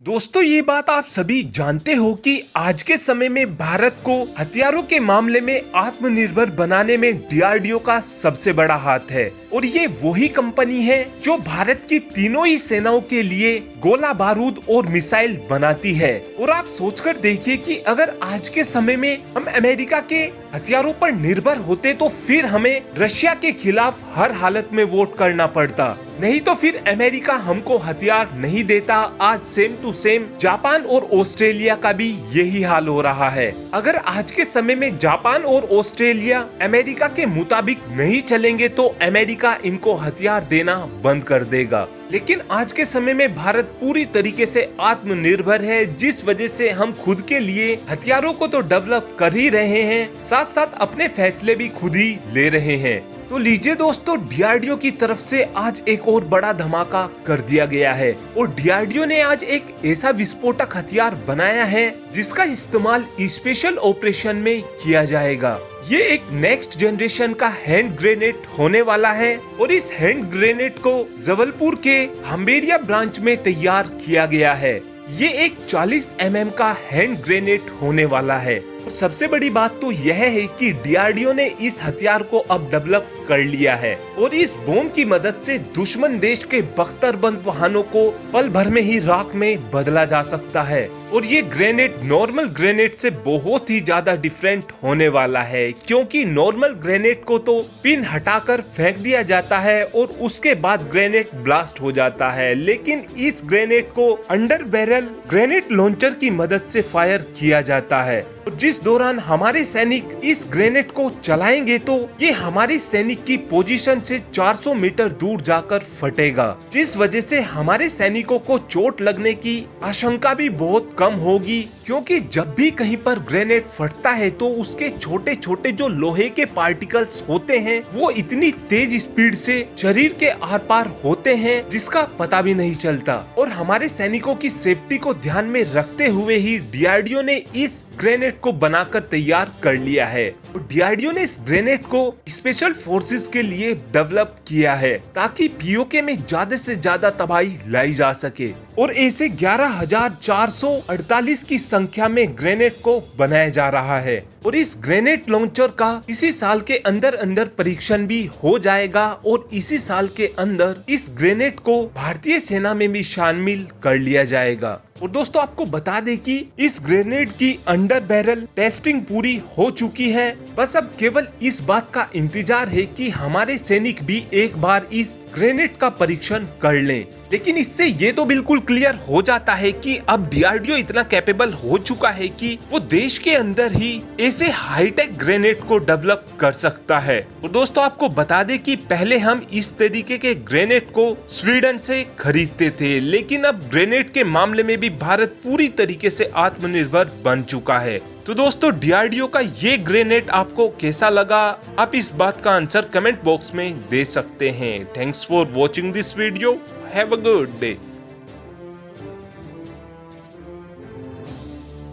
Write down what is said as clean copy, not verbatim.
दोस्तों, ये बात आप सभी जानते हो कि आज के समय में भारत को हथियारों के मामले में आत्मनिर्भर बनाने में डीआरडीओ का सबसे बड़ा हाथ है। और ये वही कंपनी है जो भारत की तीनों ही सेनाओं के लिए गोला बारूद और मिसाइल बनाती है। और आप सोचकर देखिए कि अगर आज के समय में हम अमेरिका के हथियारों पर निर्भर होते तो फिर हमें रशिया के खिलाफ हर हालत में वोट करना पड़ता, नहीं तो फिर अमेरिका हमको हथियार नहीं देता। आज सेम टू सेम जापान और ऑस्ट्रेलिया का भी यही हाल हो रहा है। अगर आज के समय में जापान और ऑस्ट्रेलिया अमेरिका के मुताबिक नहीं चलेंगे तो अमेरिका इनको हथियार देना बंद कर देगा। लेकिन आज के समय में भारत पूरी तरीके से आत्मनिर्भर है, जिस वजह से हम खुद के लिए हथियारों को तो डेवलप कर ही रहे हैं, साथ साथ अपने फैसले भी खुद ही ले रहे हैं। तो लीजिए दोस्तों, डीआरडीओ की तरफ से आज एक और बड़ा धमाका कर दिया गया है। और डीआरडीओ ने आज एक ऐसा विस्फोटक हथियार बनाया है जिसका इस्तेमाल स्पेशल ऑपरेशन में किया जाएगा। ये एक नेक्स्ट जनरेशन का हैंड ग्रेनेड होने वाला है और इस हैंड ग्रेनेड को जबलपुर के खंबेरिया ब्रांच में तैयार किया गया है। ये एक 40 mm का हैंड ग्रेनेड होने वाला है। और सबसे बड़ी बात तो यह है कि डीआरडीओ ने इस हथियार को अब डेवलप कर लिया है और इस बॉम्ब की मदद से दुश्मन देश के बख्तरबंद वाहनों को पल भर में ही राख में बदला जा सकता है। और ये ग्रेनेड नॉर्मल ग्रेनेड से बहुत ही ज्यादा डिफरेंट होने वाला है, क्योंकि नॉर्मल ग्रेनेड को तो पिन हटाकर फेंक दिया जाता है और उसके बाद ग्रेनेड ब्लास्ट हो जाता है, लेकिन इस ग्रेनेड को अंडर बैरल ग्रेनेड लॉन्चर की मदद से फायर किया जाता है। और जिस दौरान हमारे सैनिक इस ग्रेनेड को चलाएंगे तो ये हमारे सैनिक की पोजीशन से 400 मीटर दूर जाकर फटेगा, जिस वजह से हमारे सैनिकों को चोट लगने की आशंका भी बहुत कम होगी। क्योंकि जब भी कहीं पर ग्रेनेड फटता है तो उसके छोटे छोटे जो लोहे के पार्टिकल्स होते हैं वो इतनी तेज स्पीड से शरीर के आर पार होते हैं जिसका पता भी नहीं चलता। और हमारे सैनिकों की सेफ्टी को ध्यान में रखते हुए ही डीआरडीओ ने इस ग्रेनेड को बनाकर तैयार कर लिया है। और डीआरडीओ ने इस ग्रेनेड को स्पेशल फोर्सेस के लिए डेवलप किया है ताकि पीओके में ज्यादा से ज्यादा तबाही लाई जा सके। और ऐसे 11,448 की संख्या में ग्रेनेड को बनाया जा रहा है। और इस ग्रेनेड लॉन्चर का इसी साल के अंदर अंदर परीक्षण भी हो जाएगा और इसी साल के अंदर इस ग्रेनेड को भारतीय सेना में भी शामिल कर लिया जाएगा। और दोस्तों, आपको बता दें कि इस ग्रेनेड की अंडर बैरल टेस्टिंग पूरी हो चुकी है। बस अब केवल इस बात का इंतजार है कि हमारे सैनिक भी एक बार इस ग्रेनेड का परीक्षण कर लें। लेकिन इससे ये तो बिल्कुल क्लियर हो जाता है कि अब डीआरडीओ इतना कैपेबल हो चुका है कि वो देश के अंदर ही ऐसे हाईटेक ग्रेनेड को डेवलप कर सकता है। और दोस्तों, आपको बता दें कि पहले हम इस तरीके के ग्रेनेड को स्वीडन से खरीदते थे, लेकिन अब ग्रेनेड के मामले में भी भारत पूरी तरीके से आत्मनिर्भर बन चुका है। तो दोस्तों, डीआरडीओ का ये ग्रेनेड आपको कैसा लगा, आप इस बात का आंसर कमेंट बॉक्स में दे सकते हैं। Thanks for watching this video. Have a good day.